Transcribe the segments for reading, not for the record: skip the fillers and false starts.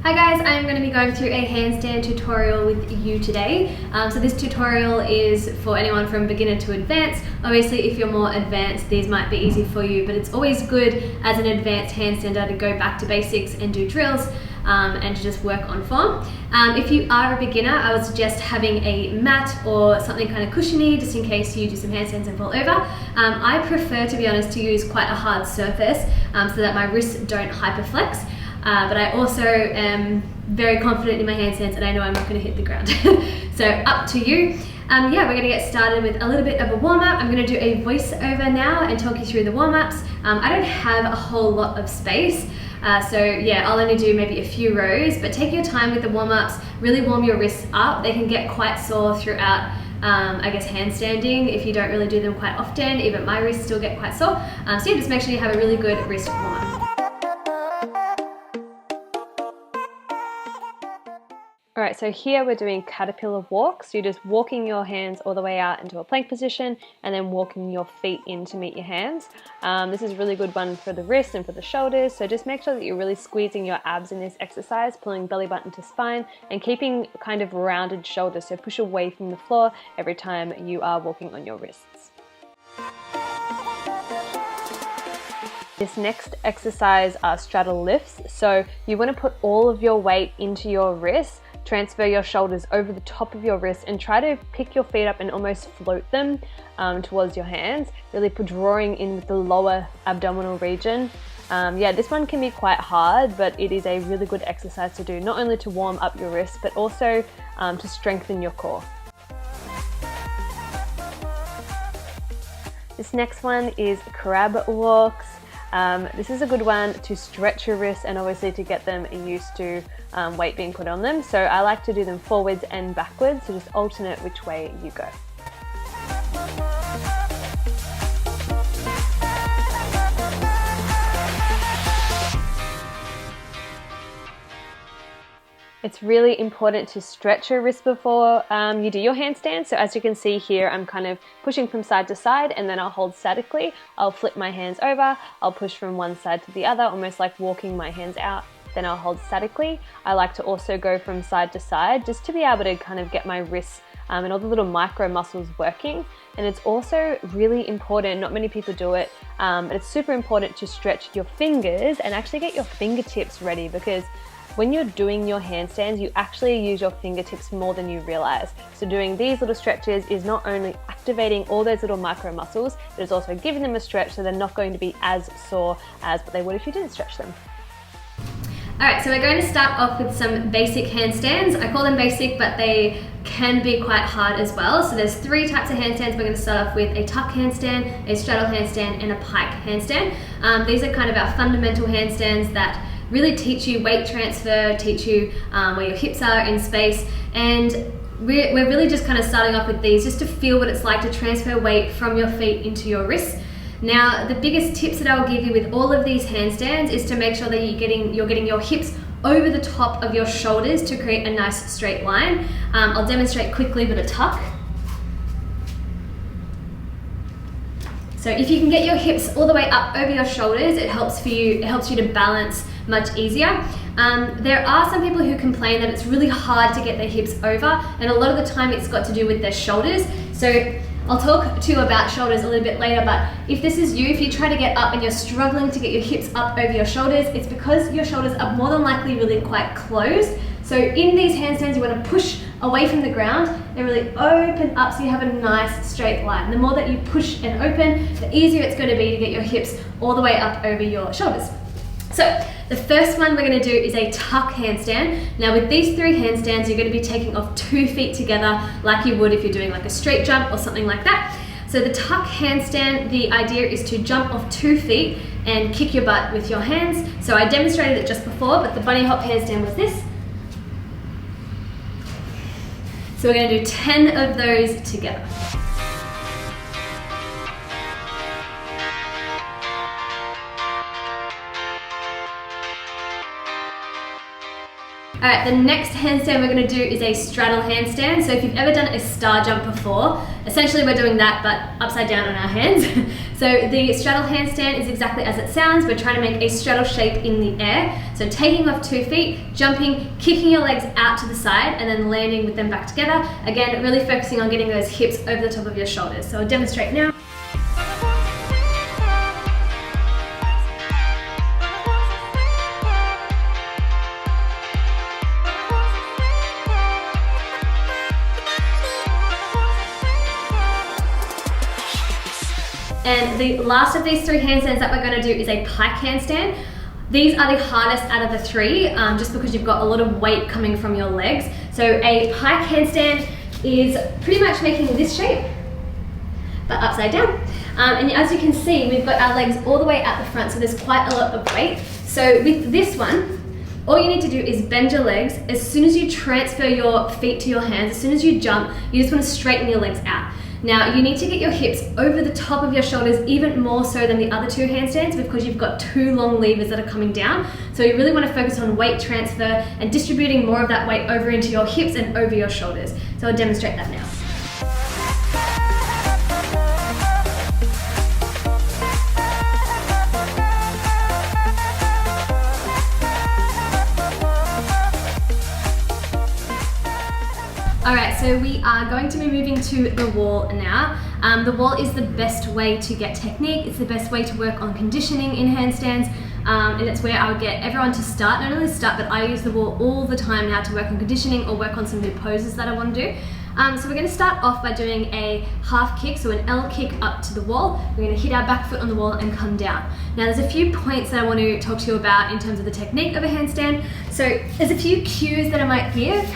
Hi guys, I'm going to be going through a handstand tutorial with you today. So this tutorial is for anyone from beginner to advanced. Obviously if you're more advanced these might be easy for you, but it's always good as an advanced handstander to go back to basics and do drills and to just work on form. If you are a beginner, I would suggest having a mat or something kind of cushiony just in case you do some handstands and fall over. I prefer, to be honest, to use quite a hard surface so that my wrists don't hyperflex. But I also am very confident in my handstands and I know I'm not going to hit the ground. So up to you. Yeah, we're going to get started with a little bit of a warm-up. I'm going to do a voiceover now and talk you through the warm-ups. I don't have a whole lot of space, so yeah, I'll only do maybe a few rows, but take your time with the warm-ups, really warm your wrists up. They can get quite sore throughout I guess handstanding if you don't really do them quite often. Even my wrists still get quite sore. So yeah, just make sure you have a really good wrist warm-up. Alright, so here we're doing caterpillar walks. So you're just walking your hands all the way out into a plank position and then walking your feet in to meet your hands. This is a really good one for the wrists and for the shoulders, so just make sure that you're really squeezing your abs in this exercise, pulling belly button to spine and keeping kind of rounded shoulders, so push away from the floor every time you are walking on your wrists. This next exercise are straddle lifts, so you want to put all of your weight into your wrists, transfer your shoulders over the top of your wrists and try to pick your feet up and almost float them towards your hands, really drawing in with the lower abdominal region. Yeah, this one can be quite hard, but it is a really good exercise to do, not only to warm up your wrists, but also to strengthen your core. This next one is crab walks. This is a good one to stretch your wrists and obviously to get them used to weight being put on them. So I like to do them forwards and backwards, so just alternate which way you go. It's really important to stretch your wrist before you do your handstand. So as you can see here, I'm kind of pushing from side to side and then I'll hold statically. I'll flip my hands over, I'll push from one side to the other, almost like walking my hands out. Then I'll hold statically. I like to also go from side to side just to be able to kind of get my wrists and all the little micro muscles working. And it's also really important, not many people do it, but it's super important to stretch your fingers and actually get your fingertips ready, because when you're doing your handstands, you actually use your fingertips more than you realize. So doing these little stretches is not only activating all those little micro muscles, but it's also giving them a stretch so they're not going to be as sore as what they would if you didn't stretch them. Alright, so we're going to start off with some basic handstands. I call them basic, but they can be quite hard as well. So there's three types of handstands. We're going to start off with a tuck handstand, a straddle handstand, and a pike handstand. These are kind of our fundamental handstands that really teach you weight transfer, teach you where your hips are in space, and we're really just kind of starting off with these just to feel what it's like to transfer weight from your feet into your wrists. Now, the biggest tips that I'll give you with all of these handstands is to make sure that you're getting your hips over the top of your shoulders to create a nice straight line. I'll demonstrate quickly with a tuck. So if you can get your hips all the way up over your shoulders, it helps you to balance much easier. There are some people who complain that it's really hard to get their hips over, and a lot of the time it's got to do with their shoulders. So I'll talk to you about shoulders a little bit later, but if this is you, if you try to get up and you're struggling to get your hips up over your shoulders, it's because your shoulders are more than likely really quite closed. So in these handstands, you want to push away from the ground and really open up so you have a nice straight line. The more that you push and open, the easier it's going to be to get your hips all the way up over your shoulders. So the first one we're going to do is a tuck handstand. Now with these three handstands, you're going to be taking off 2 feet together like you would if you're doing like a straight jump or something like that. So the tuck handstand, the idea is to jump off 2 feet and kick your butt with your hands. So I demonstrated it just before, but the bunny hop handstand was this. So we're going to do 10 of those together. Alright, the next handstand we're going to do is a straddle handstand. So if you've ever done a star jump before, essentially we're doing that but upside down on our hands. So the straddle handstand is exactly as it sounds. We're trying to make a straddle shape in the air. So taking off 2 feet, jumping, kicking your legs out to the side, and then landing with them back together. Again, really focusing on getting those hips over the top of your shoulders. So I'll demonstrate now. And the last of these 3 handstands that we're going to do is a pike handstand. These are the hardest out of the 3, just because you've got a lot of weight coming from your legs. So a pike handstand is pretty much making this shape, but upside down. And as you can see, we've got our legs all the way out the front, so there's quite a lot of weight. So with this one, all you need to do is bend your legs. As soon as you transfer your feet to your hands, as soon as you jump, you just want to straighten your legs out. Now you need to get your hips over the top of your shoulders even more so than the other 2 handstands, because you've got 2 long levers that are coming down. So you really want to focus on weight transfer and distributing more of that weight over into your hips and over your shoulders. So I'll demonstrate that now. Alright, so we are going to be moving to the wall now. The wall is the best way to get technique. It's the best way to work on conditioning in handstands, and it's where I would get everyone to start. Not only start, but I use the wall all the time now to work on conditioning or work on some new poses that I want to do. So we're going to start off by doing a half kick, so an L kick up to the wall. We're going to hit our back foot on the wall and come down. Now there's a few points that I want to talk to you about in terms of the technique of a handstand. So there's a few cues that I might give.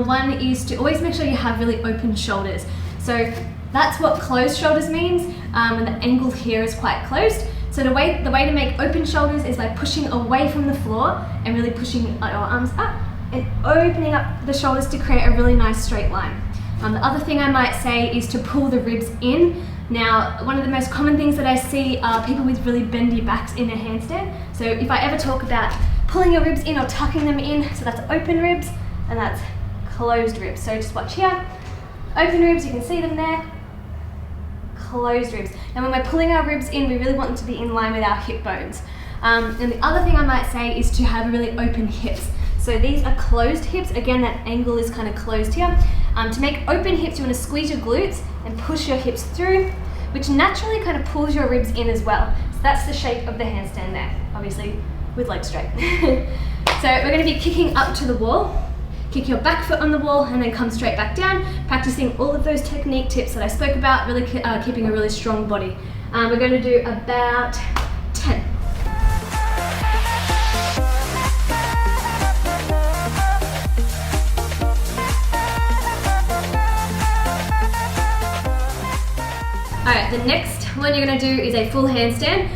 One is to always make sure you have really open shoulders. So that's what closed shoulders means, when the angle here is quite closed. So the way to make open shoulders is by pushing away from the floor and really pushing your arms up and opening up the shoulders to create a really nice straight line. The other thing I might say is to pull the ribs in. Now, one of the most common things that I see are people with really bendy backs in a handstand. So if I ever talk about pulling your ribs in or tucking them in, so that's open ribs and that's closed ribs. So just watch here. Open ribs, you can see them there. Closed ribs. Now when we're pulling our ribs in, we really want them to be in line with our hip bones. And the other thing I might say is to have really open hips. So these are closed hips. Again, that angle is kind of closed here. To make open hips, you want to squeeze your glutes and push your hips through, which naturally kind of pulls your ribs in as well. So that's the shape of the handstand there, obviously with legs straight. So we're going to be kicking up to the wall. Kick your back foot on the wall and then come straight back down, practicing all of those technique tips that I spoke about, really keeping a really strong body. We're going to do about 10. Alright, the next one you're going to do is a full handstand.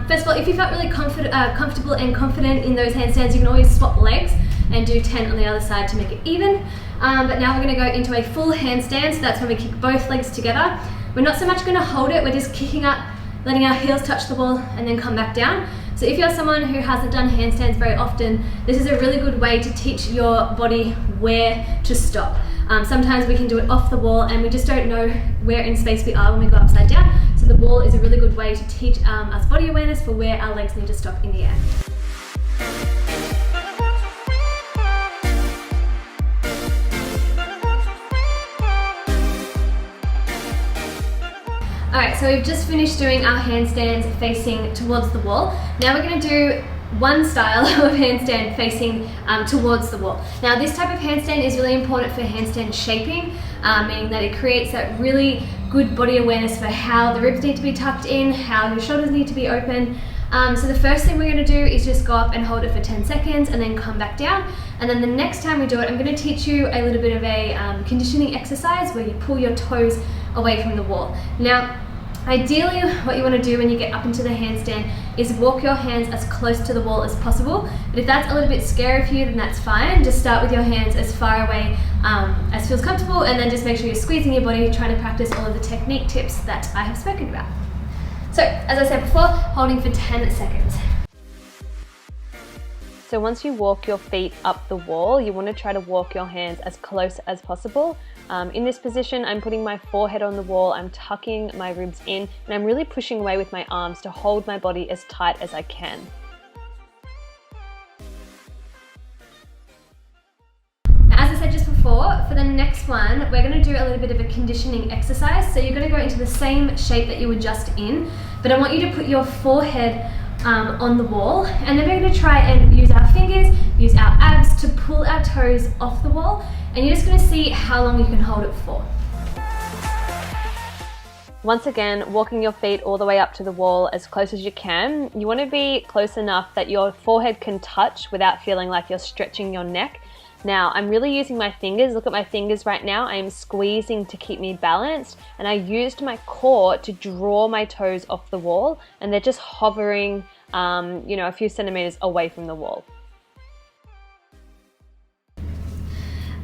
First of all, if you felt really comfortable and confident in those handstands, you can always swap legs and do 10 on the other side to make it even. But now we're going to go into a full handstand, so that's when we kick both legs together. We're not so much going to hold it, we're just kicking up, letting our heels touch the wall and then come back down. So if you're someone who hasn't done handstands very often, this is a really good way to teach your body where to stop. Sometimes we can do it off the wall and we just don't know where in space we are when we go upside down. So the wall is a really good way to teach us body awareness for where our legs need to stop in the air. Alright, so we've just finished doing our handstands facing towards the wall. Now we're going to do one style of handstand facing towards the wall. Now this type of handstand is really important for handstand shaping, meaning that it creates that really good body awareness for how the ribs need to be tucked in, how your shoulders need to be open. So the first thing we're going to do is just go up and hold it for 10 seconds and then come back down. And then the next time we do it, I'm going to teach you a little bit of a conditioning exercise where you pull your toes away from the wall. Now, ideally, what you want to do when you get up into the handstand is walk your hands as close to the wall as possible. But if that's a little bit scary for you, then that's fine. Just start with your hands as far away as feels comfortable, and then just make sure you're squeezing your body, trying to practice all of the technique tips that I have spoken about. So, as I said before, holding for 10 seconds. So once you walk your feet up the wall, you want to try to walk your hands as close as possible. In this position, I'm putting my forehead on the wall, I'm tucking my ribs in, and I'm really pushing away with my arms to hold my body as tight as I can. As I said just before, for the next one, we're going to do a little bit of a conditioning exercise. So you're going to go into the same shape that you were just in, but I want you to put your forehead on the wall, and then we're going to try and use our fingers, use our abs to pull our toes off the wall, and you're just going to see how long you can hold it for. Once again, walking your feet all the way up to the wall as close as you can. You want to be close enough that your forehead can touch without feeling like you're stretching your neck. Now, I'm really using my fingers. Look at my fingers right now. I am squeezing to keep me balanced, and I used my core to draw my toes off the wall, and they're just hovering, a few centimeters away from the wall.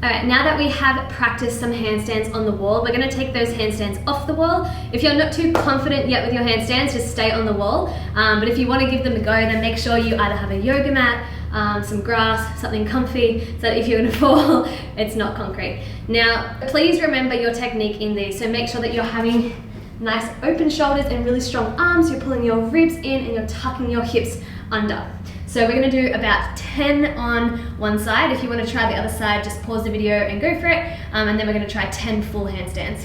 Alright, now that we have practiced some handstands on the wall, we're going to take those handstands off the wall. If you're not too confident yet with your handstands, just stay on the wall. But if you want to give them a go, then make sure you either have a yoga mat, some grass, something comfy, so that if you're going to fall, it's not concrete. Now, please remember your technique in these. So make sure that you're having nice open shoulders and really strong arms. You're pulling your ribs in and you're tucking your hips under. So we're going to do about 10 on one side. If you want to try the other side, just pause the video and go for it. And then we're going to try 10 full handstands.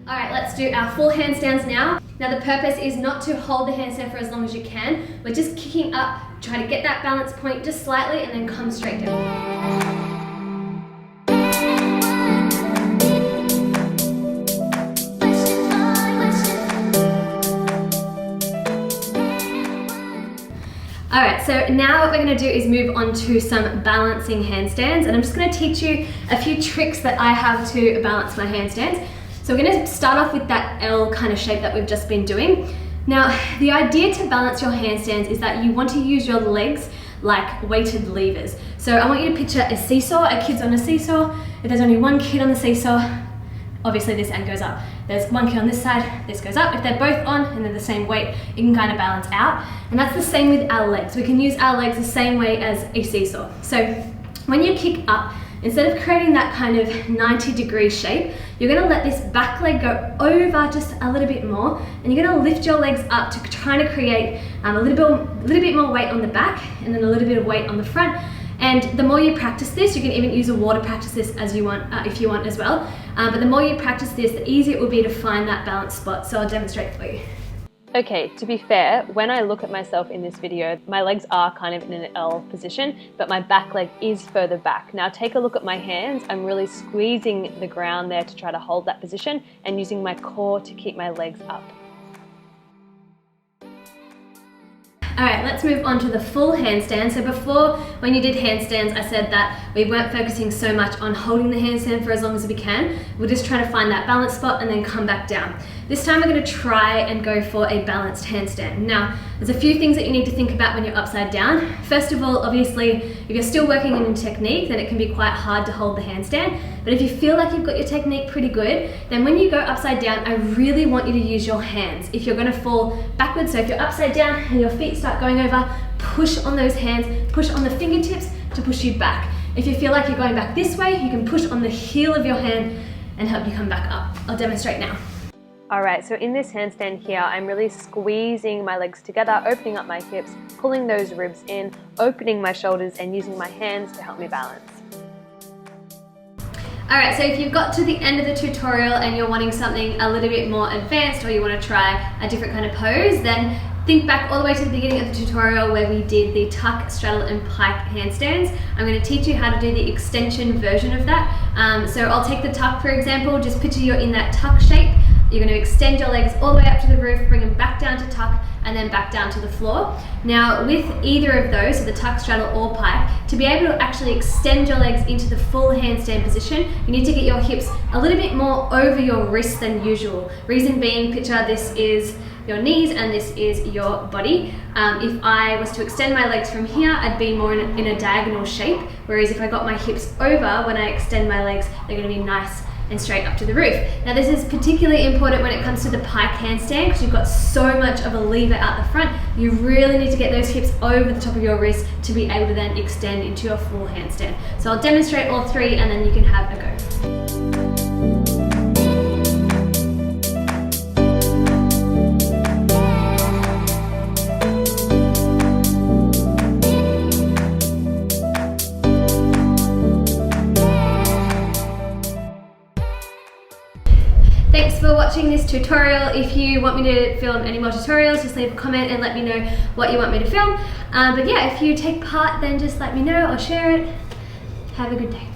Alright, let's do our full handstands now. Now the purpose is not to hold the handstand for as long as you can. We're just kicking up, try to get that balance point just slightly and then come straight down. Alright, so now what we're going to do is move on to some balancing handstands, and I'm just going to teach you a few tricks that I have to balance my handstands. So we're going to start off with that L kind of shape that we've just been doing. Now, the idea to balance your handstands is that you want to use your legs like weighted levers. So I want you to picture a seesaw, a kid's on a seesaw. If there's only one kid on the seesaw, obviously this end goes up. There's one kid on this side, this goes up. If they're both on and they're the same weight, you can kind of balance out. And that's the same with our legs. We can use our legs the same way as a seesaw. So when you kick up, instead of creating that kind of 90-degree shape, you're going to let this back leg go over just a little bit more, and you're going to lift your legs up to try to create a little bit more weight on the back and then a little bit of weight on the front. And the more you practice this, you can even use a wall to practice this as you want, if you want as well. But the more you practice this, the easier it will be to find that balance spot. So I'll demonstrate for you. Okay, to be fair, when I look at myself in this video, my legs are kind of in an L position, but my back leg is further back. Now take a look at my hands. I'm really squeezing the ground there to try to hold that position and using my core to keep my legs up. Alright, let's move on to the full handstand. So before, when you did handstands, I said that we weren't focusing so much on holding the handstand for as long as we can. We're just trying to find that balance spot and then come back down. This time we're going to try and go for a balanced handstand. Now, there's a few things that you need to think about when you're upside down. First of all, obviously, if you're still working in technique, then it can be quite hard to hold the handstand. But if you feel like you've got your technique pretty good, then when you go upside down, I really want you to use your hands. If you're going to fall backwards, so if you're upside down and your feet start going over, push on those hands, push on the fingertips to push you back. If you feel like you're going back this way, you can push on the heel of your hand and help you come back up. I'll demonstrate now. Alright, so in this handstand here, I'm really squeezing my legs together, opening up my hips, pulling those ribs in, opening my shoulders and using my hands to help me balance. Alright, so if you've got to the end of the tutorial and you're wanting something a little bit more advanced, or you want to try a different kind of pose, then think back all the way to the beginning of the tutorial where we did the tuck, straddle and pike handstands. I'm going to teach you how to do the extension version of that. So I'll take the tuck for example. Just picture you're in that tuck shape. You're going to extend your legs all the way up to the roof, bring them back down to tuck, and then back down to the floor. Now with either of those, so the tuck, straddle or pike, to be able to actually extend your legs into the full handstand position, you need to get your hips a little bit more over your wrists than usual. Reason being, picture this is your knees and this is your body. If I was to extend my legs from here, I'd be more in a diagonal shape, whereas if I got my hips over, when I extend my legs, they're going to be nice and straight up to the roof. Now this is particularly important when it comes to the pike handstand, because you've got so much of a lever out the front. You really need to get those hips over the top of your wrist to be able to then extend into your full handstand. So I'll demonstrate all three and then you can have a go. Thanks for watching this tutorial. If you want me to film any more tutorials, just leave a comment and let me know what you want me to film. But yeah, if you take part, then just let me know or share it. Have a good day.